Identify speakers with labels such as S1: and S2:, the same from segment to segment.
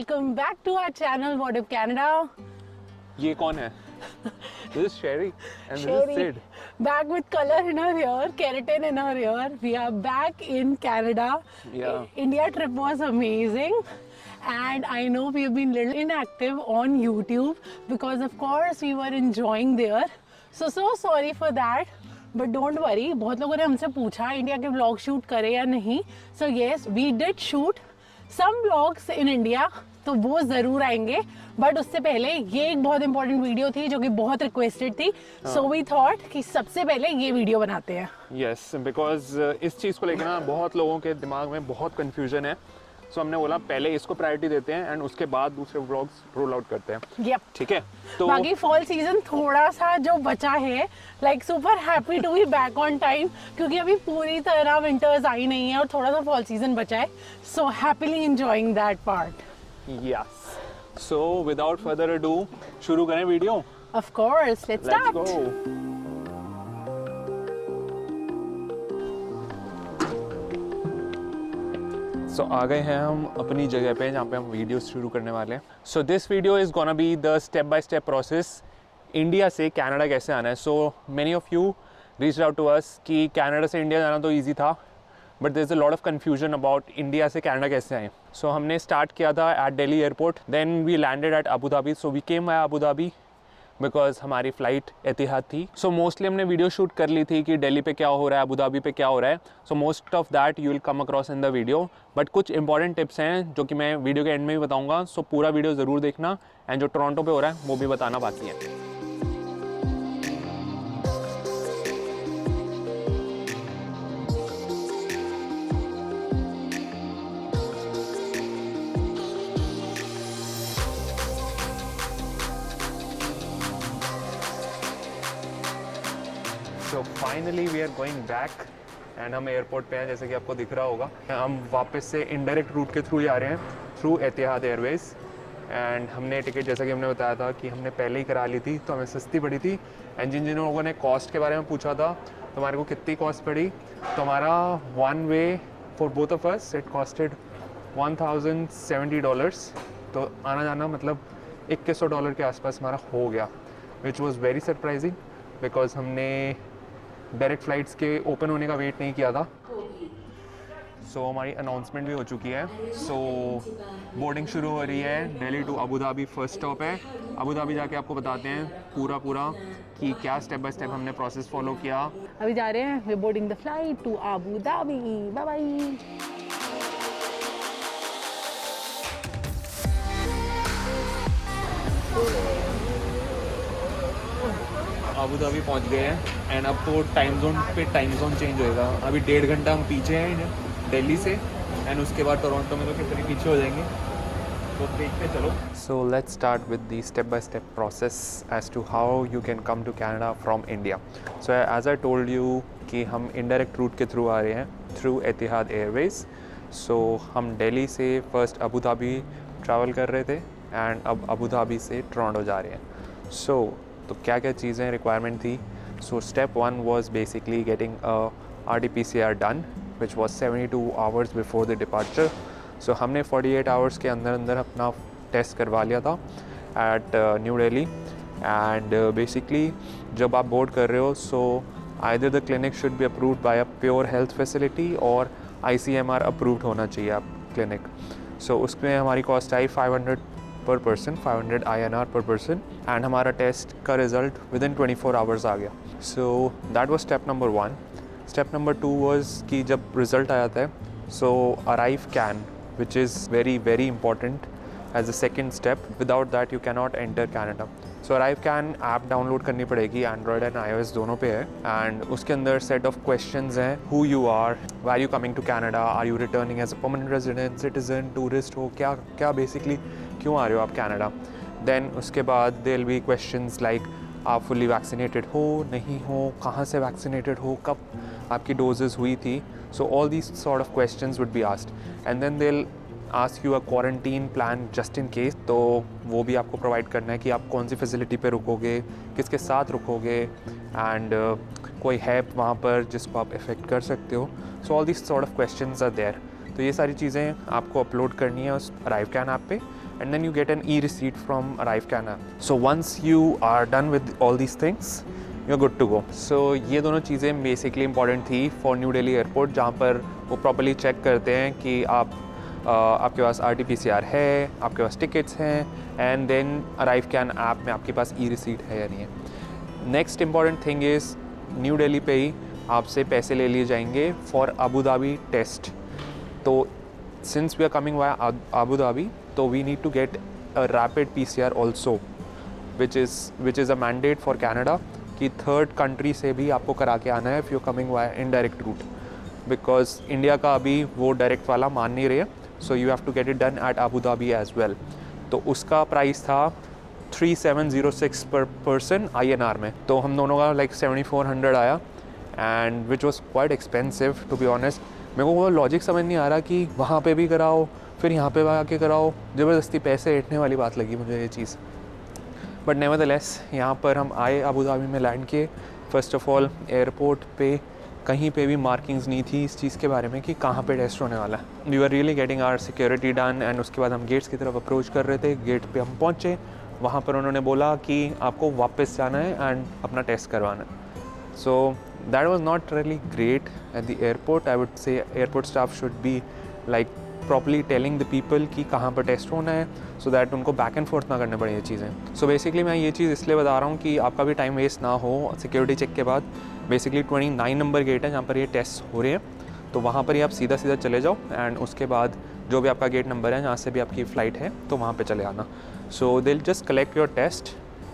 S1: Welcome back to our channel What If Canada.
S2: ये कौन है? This is Sherry and
S1: Sherry,
S2: this is Sid.
S1: back with color in her hair, keratin in her hair. We are back in Canada.
S2: Yeah.
S1: India trip was amazing. And I know we've been little inactive on YouTube because of course we were enjoying there. So sorry for that. But don't worry, बहुत लोगों ने हमसे पूछा India के vlog shoot करें या नहीं. So yes, we did shoot some vlogs in India. तो वो ज़रूर आएंगे. बट उससे पहले ये एक बहुत इंपॉर्टेंट वीडियो थी जो कि बहुत रिक्वेस्टेड थी. सो वी थॉट कि सबसे पहले ये वीडियो बनाते हैं.
S2: Yes, because इस चीज़ को लेकर ना बहुत लोगों के दिमाग में बहुत कंफ्यूजन है. सो हमने बोला पहले इसको प्रायोरिटी देते हैं एंड उसके बाद दूसरे व्लॉग्स रोल आउट करते हैं.
S1: Yep.
S2: ठीक है. तो
S1: बाकी फॉल सीजन थोड़ा सा जो बचा है, like super happy to be back on time क्योंकि अभी पूरी तरह विंटर्स आई नहीं है और थोड़ा सा फॉल सीजन बचा है. So happily enjoying that part.
S2: Yes. So without further ado, शुरू करें video.
S1: Of course, let's
S2: Let's
S1: start.
S2: go. So आ गए हैं हम अपनी जगह पे जहाँ पे हम वीडियो शुरू करने वाले हैं. So this video is gonna be the step by step process. India से कनाडा कैसे आना है. So many of you reached out to us कि कनाडा से इंडिया जाना तो easy था. But there is a lot of confusion about India से कनाडा कैसे आए. सो हमने स्टार्ट किया था at Delhi airport, then we landed at Abu Dhabi. So we came by Abu Dhabi because हमारी फ़्लाइट एतिहाद थी. सो मोस्टली हमने video shoot कर ली थी कि दिल्ली पे क्या हो रहा है, अबू धाबी पे क्या हो रहा है. So most of that you will come across in the video. But कुछ इंपॉर्टेंट टिप्स हैं जो कि मैं वीडियो के एंड में भी बताऊँगा. सो पूरा वीडियो ज़रूर देखना एंड जो टोरंटो पे हो रहा है वो भी बताना बाकी है. So finally we are going back and हम एयरपोर्ट पे हैं जैसे कि आपको दिख रहा होगा. हम वापस से इनडायरेक्ट रूट के थ्रू ही आ रहे हैं थ्रू एतिहाद एयरवेज. एंड हमने टिकट जैसा कि हमने बताया था कि हमने पहले ही करा ली थी तो हमें सस्ती पड़ी थी. एंड जिन लोगों ने कॉस्ट के बारे में पूछा था तो हमारे को कितनी कॉस्ट पड़ी, तो हमारा one way for both of us it costed $1,070. तो आना जाना मतलब $2100 के आसपास हमारा हो गया, which was very surprising because हमने डायरेक्ट फ़्लाइट्स के ओपन होने का वेट नहीं किया था. सो हमारी अनाउंसमेंट भी हो चुकी है. सो बोर्डिंग शुरू हो रही है. Delhi to Abu Dhabi first stop है. अबू धाबी जाके आपको बताते हैं पूरा कि क्या स्टेप बाय स्टेप हमने प्रोसेस फॉलो किया.
S1: अभी जा रहे हैं, we boarding the flight to Abu Dhabi. Bye bye.
S2: Abu Dhabi पहुंच गए हैं एंड अब तो टाइम जोन चेंज होएगा. अभी 1.5 घंटा हम पीछे हैं दिल्ली से एंड उसके बाद टोरंटो में तो कितने पीछे हो जाएंगे तो देखते चलो. So let's start with the step by step process as to how you can come to Canada from India. So as I told you कि हम इनडायरेक्ट रूट के थ्रू आ रहे हैं थ्रू एतिहाद एयरवेज. सो हम दिल्ली से फर्स्ट अबू धाबी ट्रैवल कर रहे थे एंड अब अबू धाबी से टोरंटो जा रहे हैं. तो क्या क्या चीज़ें रिक्वायरमेंट थी. So step 1 was basically getting RT-PCR done which was 72 hours before the departure. So हमने 48 आवर्स के अंदर अपना टेस्ट करवा लिया था at New Delhi. And basically जब आप बोर्ड कर रहे हो so either the clinic should be approved by a pure health facility और ICMR अप्रूव्ड होना चाहिए आप क्लिनिक. सो उसमें हमारी कॉस्ट आई 500 per person, 500 INR per person. And हमारा टेस्ट का रिज़ल्ट विदिन 24 आवर्स आ गया. So that was step number 1. Step number 2 was कि जब रिज़ल्ट आया था so ArriveCAN which is very very important as a second step. Without that you can not enter Canada. So ArriveCAN app download करनी पड़ेगी, Android and iOS दोनों पे है. And उसके अंदर सेट ऑफ क्वेश्चंस हैं. Who are you, why are you coming to Canada, are you returning as a permanent resident, citizen, tourist हो, क्या बेसिकली क्यों आ रहे हो आप कैनेडा. देन उसके बाद there will be questions like आप फुली वैक्सीनेटेड हो, नहीं हो, कहाँ से वैक्सीनेटेड हो, कब आपकी डोजेस हुई थी. So all these sort of questions would be asked and then they will ask you a quarantine plan just in case. तो वो भी आपको प्रोवाइड करना है कि आप कौन सी फैसिलिटी पे रुकोगे, किसके साथ रुकोगे एंड कोई है वहाँ पर जिसको आप इफ़ेक्ट कर सकते हो. So all this sort of questions are there. तो तो ये सारी चीज़ें आपको अपलोड करनी है उस अराइवकैन ऐप पे, and then you get an e receipt from ArriveCAN app. So once you are done with all these things you are good to go. So ये दोनों चीज़ें बेसिकली इंपॉर्टेंट थी फॉर न्यू दिल्ली एयरपोर्ट, जहाँ पर वो properly check करते हैं कि आपके पास RT-PCR है, आपके पास टिकट्स हैं, एंड देन अराइवकैन ऐप में आपके पास ई रिसीट है या नहीं है। Next important thing is New Delhi पे ही आपसे पैसे ले लिए जाएंगे फॉर अबू धाबी टेस्ट। तो since we are coming via Abu Dhabi, तो we need to get a rapid PCR also, which is a mandate for Canada कि थर्ड कंट्री से भी आपको करा के आना है if you coming via indirect route, because India का अभी वो डायरेक्ट वाला मान नहीं रहे, so you have to get it done at Abu Dhabi as well. तो उसका प्राइस था 3706 पर पर्सन INR में, तो हम दोनों का लाइक 7400 आया, and which was quite expensive to be honest. मेरे को वो लॉजिक समझ नहीं आ रहा कि वहाँ पे भी कराओ फिर यहाँ पे आके कराओ, ज़बरदस्ती पैसे ऐंठने वाली बात लगी मुझे ये चीज़। बट नेवरदलेस यहाँ पर हम आए अबू धाबी में लैंड किए। फ़र्स्ट ऑफ ऑल एयरपोर्ट पे कहीं पे भी मार्किंग्स नहीं थी इस चीज़ के बारे में कि कहाँ पे टेस्ट होने वाला है। We are really getting our security done, and उसके बाद हम गेट्स की तरफ अप्रोच कर रहे थे। गेट पे हम पहुँचे, वहाँ पर उन्होंने बोला कि आपको वापस जाना है एंड अपना टेस्ट करवाना है। सो that was not really great at the airport. I would say airport staff should be like properly telling the people कि कहाँ पर टेस्ट होना है, सो दैट उनको बैक एंड फोर्थ ना करने पड़े ये चीज़ें। सो बेसिकली मैं ये चीज़ इसलिए बता रहा हूँ कि आपका भी टाइम वेस्ट ना हो सिक्योरिटी चेक के बाद। बेसिकली 29 नंबर गेट है जहाँ पर ये टेस्ट हो रहे हैं, तो वहाँ पर ही आप सीधा सीधा चले जाओ, एंड उसके बाद जो भी आपका गेट नंबर है जहाँ से भी आपकी फ़्लाइट है तो वहाँ पे चले आना। So they will just collect your test,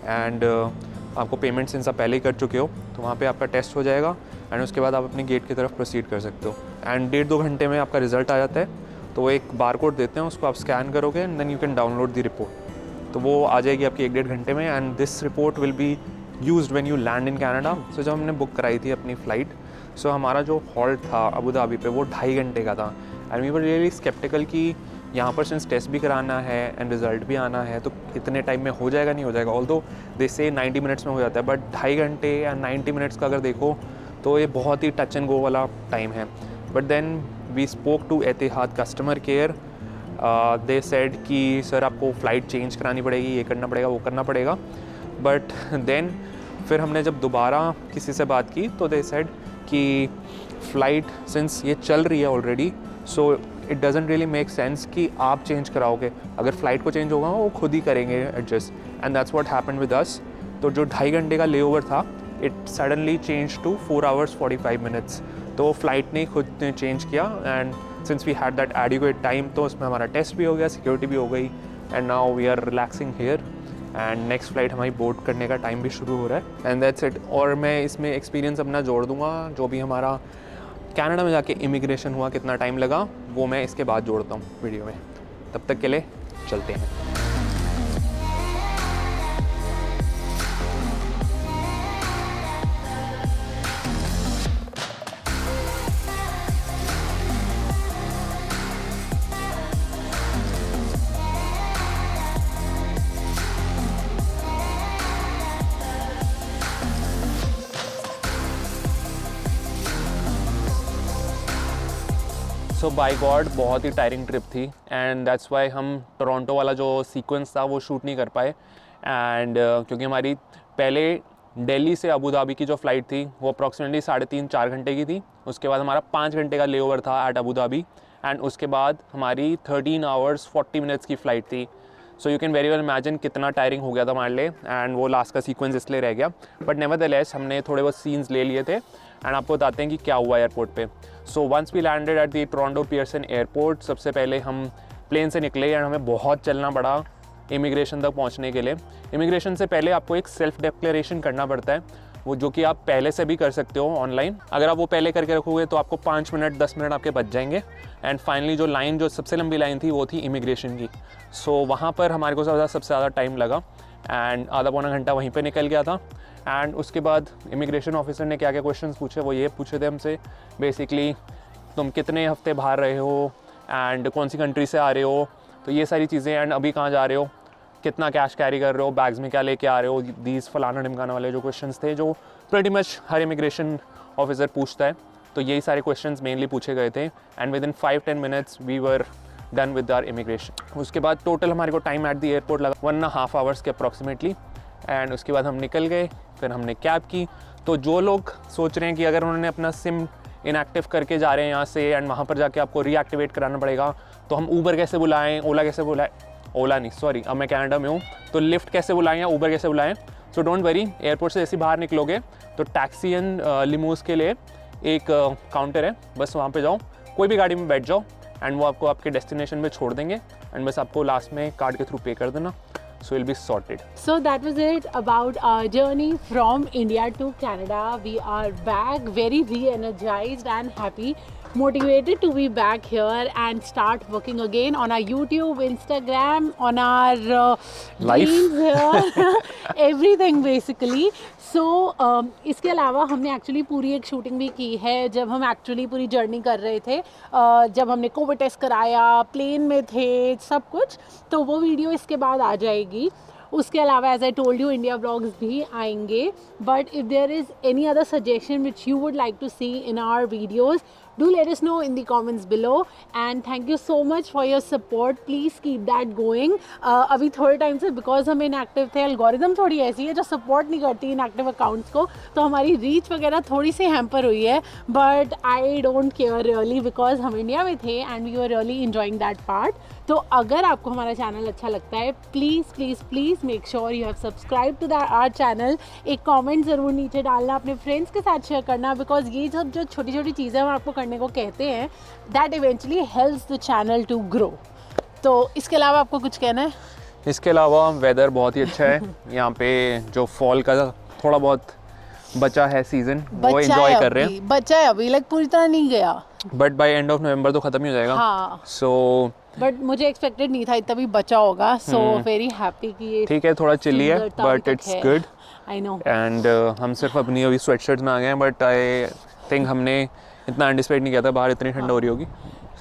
S2: and आपको पेमेंट सिंस आप पहले ही कर चुके हो तो वहाँ पे आपका टेस्ट हो जाएगा, एंड उसके बाद आप अपने गेट की तरफ प्रोसीड कर सकते हो। एंड 1.5-2 घंटे में आपका रिज़ल्ट आ जाता है, तो वो एक बारकोड देते हैं, उसको आप स्कैन करोगे and then you can download the report, तो वो आ जाएगी आपकी 1-1.5 घंटे में, and this report will be used when you land in Canada. So जब हमने बुक कराई थी अपनी फ़्लाइट, सो हमारा जो हॉल्ट था अबू धाबी पे वो 2.5 घंटे का था, and we were really sceptical कि यहाँ पर सिंस टेस्ट भी कराना है एंड रिज़ल्ट भी आना है तो इतने टाइम में हो जाएगा नहीं हो जाएगा। ऑल्दो दे से 90 मिनट्स में हो जाता है, बट 2.5 घंटे या 90 मिनट्स का अगर देखो तो ये बहुत ही टच एंड गो वाला टाइम है। But then we spoke to Etihad customer care, they said कि सर आपको फ़्लाइट चेंज करानी पड़ेगी, ये करना पड़ेगा, वो करना पड़ेगा। बट देन फिर हमने जब दोबारा किसी से बात की तो दे सेड कि फ़्लाइट सिंस ये चल रही है already, so it doesn't really make sense कि आप चेंज कराओगे। अगर फ़्लाइट को चेंज होगा वो खुद ही करेंगे adjust, and that's what happened with us. तो जो 2.5 घंटे का लेओवर था it suddenly change to 4 hours 45 minutes, तो फ़्लाइट ने खुद ने चेंज किया, and since we had that adequate time तो उसमें हमारा टेस्ट भी हो गया, सिक्योरिटी भी हो गई, and now we are relaxing here, and next flight हमारी बोर्ड करने का टाइम भी शुरू हो रहा है, एंड दैट्स इट। और मैं इसमें एक्सपीरियंस अपना जोड़ दूँगा, जो भी हमारा कनाडा में जाके इमिग्रेशन हुआ कितना टाइम लगा वो मैं इसके बाद जोड़ता हूँ वीडियो में। तब तक के लिए चलते हैं। सो बाय गॉड बहुत ही टायरिंग ट्रिप थी, एंड दैट्स वाई हम टोरंटो वाला जो सीक्वेंस था वो शूट नहीं कर पाए, एंड क्योंकि हमारी पहले दिल्ली से अबू धाबी की जो फ़्लाइट थी वो अप्रॉक्सीमेटली 3.5-4 घंटे की थी। उसके बाद हमारा 5 घंटे का लेओवर था एट अबू धाबी, एंड उसके बाद हमारी 13 hours 40 minutes की फ़्लाइट थी। So you can very well imagine कितना टायरिंग हो गया था हमारे लिए, एंड वो लास्ट का सीक्वेंस इसलिए रह गया। बट नेवरदलेस हमने थोड़े बहुत सीन्स ले लिए थे, एंड आपको बताते हैं कि क्या हुआ एयरपोर्ट पे। So once we landed at the Toronto Pearson airport, सबसे पहले हम प्लेन से निकले, एंड हमें बहुत चलना पड़ा इमिग्रेशन तक पहुंचने के लिए। इमिग्रेशन से पहले आपको एक सेल्फ डिक्लेरेशन करना पड़ता है, वो जो कि आप पहले से भी कर सकते हो ऑनलाइन। अगर आप वो पहले करके रखोगे तो आपको 5 मिनट 10 मिनट आपके बच जाएंगे। एंड फाइनली जो लाइन, जो सबसे लंबी लाइन थी वो थी इमिग्रेशन की। सो वहाँ पर हमारे को सबसे ज़्यादा टाइम लगा, एंड आधा पौना घंटा वहीं पे निकल गया था। एंड उसके बाद इमिग्रेशन ऑफिसर ने क्या क्या क्वेश्चंस पूछे, वो ये पूछे थे हमसे बेसिकली तुम कितने हफ्ते बाहर रहे हो, एंड कौन सी कंट्री से आ रहे हो, तो ये सारी चीज़ें, एंड अभी कहाँ जा रहे हो, कितना कैश कैरी कर रहे हो, बैग्स में क्या लेके आ रहे हो, दीज फलाना ढिमकाना वाले जो क्वेश्चंस थे जो प्रेटी मच हर इमिग्रेशन ऑफिसर पूछता है। तो यही सारे क्वेश्चंस मेनली पूछे गए थे and within 5-10 minutes we were done with our immigration. उसके बाद टोटल हमारे को टाइम एट द एयरपोर्ट लगा 1.5 आवर्स के अप्रॉक्सीमेटली एंड उसके बाद हम निकल गए। फिर हमने कैब की। तो जो लोग सोच रहे हैं कि अगर उन्होंने अपना सिम इनएक्टिव करके जा रहे हैं यहाँ से एंड वहाँ पर जाके आपको रीएक्टिवेट कराना पड़ेगा, तो हम ऊबर कैसे बुलाएं, ओला कैसे बुलाएं, ओला नहीं सॉरी अब मैं कनाडा में हूँ, तो लिफ्ट कैसे बुलाएं या ऊबर कैसे बुलाएं। सो डोंट वरी, एयरपोर्ट से जैसे बाहर निकलोगे तो टैक्सी एंड लिमूज के लिए एक काउंटर है, बस वहाँ पे जाओ, कोई भी गाड़ी में बैठ जाओ एंड वो आपको आपके डेस्टिनेशन पे छोड़ देंगे एंड बस आपको लास्ट में कार्ड के थ्रू पे कर देना। So we'll be sorted.
S1: So that was it about our journey from India to Canada. We are back very re-energized and happy, motivated to be back here and start working again on our YouTube, Instagram, on our
S2: Life.
S1: dreams here, everything basically. So इसके अलावा हमने actually पूरी एक shooting भी की है जब हम एक्चुअली पूरी जर्नी कर रहे थे, जब हमने कोविड टेस्ट कराया, प्लेन में थे, सब कुछ, तो वो वीडियो इसके बाद आ जाएगी। उसके अलावा as I told you India vlogs भी आएंगे, but if there is any other suggestion which you would like to see in our videos, do let us know in the comments below and thank you so much for your support. Please keep that going. अभी थोड़े time से because हम inactive थे, algorithm थोड़ी ऐसी है जो support नहीं करती इनएक्टिव अकाउंट्स को, तो हमारी रीच वगैरह थोड़ी सी हैम्पर हुई है, but I don't care really because हम इंडिया में थे and we were really enjoying that part. तो अगर आपको हमारा चैनल अच्छा लगता है please please please make sure you have subscribe to our channel. एक कमेंट ज़रूर नीचे डालना, अपने फ्रेंड्स के साथ शेयर करना, बिकॉज ये सब जो छोटी छोटी चीज़ें हम आपको करने को कहते हैं that eventually helps the channel to grow. तो इसके अलावा आपको कुछ कहना है?
S2: इसके अलावा वेदर बहुत ही अच्छा है यहाँ पे, जो फॉल का थोड़ा बहुत बचा है सीजन वो एंजॉय कर रहे हैं।
S1: बचा है अभी, लाइक पूरी तरह नहीं गया,
S2: but by end of November तो खत्म ही हो जाएगा।
S1: हाँ।
S2: सो
S1: बट मुझे एक्सपेक्टेड नहीं था इतना भी बचा होगा, सो वेरी हैप्पी कि ये
S2: ठीक है, थोड़ा चिल्ली है but it's good.
S1: I know.
S2: And हम सिर्फ अपनी अभी स्वेटशर्ट्स में आ गए हैं, बट आई थिंक हमने इतना एंटिसिपेट नहीं किया था बाहर इतनी ठंड हो रही होगी।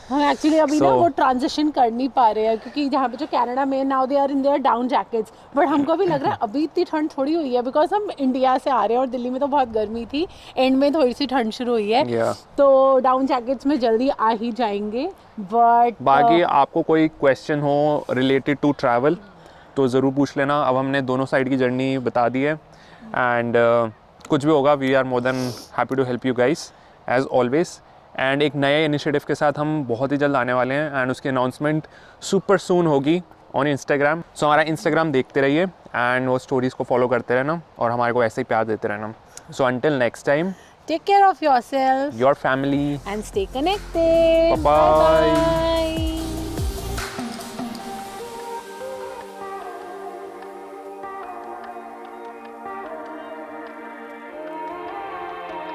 S1: हम एक्चुअली अभी ना वो ट्रांजिशन कर नहीं पा रहे हैं क्योंकि जहाँ पे जो कनाडा में now they are in their down jackets, but हमको भी लग रहा है अभी इतनी ठंड थोड़ी हुई है बिकॉज हम इंडिया से आ रहे हैं और दिल्ली में तो बहुत गर्मी थी, एंड में थोड़ी सी ठंड शुरू हुई है, तो डाउन जैकेट्स में जल्दी आ ही जाएंगे। बट
S2: बाकी आपको कोई क्वेश्चन हो रिलेटेड टू ट्रैवल तो ज़रूर पूछ लेना। अब हमने दोनों साइड की जर्नी बता दी है एंड कुछ भी होगा we are more than happy to help you guys as always. And एक नए इनिशिएटिव के साथ हम बहुत ही जल्द आने वाले हैं एंड उसकी अनाउंसमेंट सुपर सून होगी ऑन इंस्टाग्राम। सो हमारा इंस्टाग्राम देखते रहिए एंड वो स्टोरीज़ को फॉलो करते रहना और हमारे को ऐसे ही प्यार देते रहना। So until next time,
S1: take care of yourself,
S2: your family
S1: and stay connected.
S2: Bye.
S1: Bye.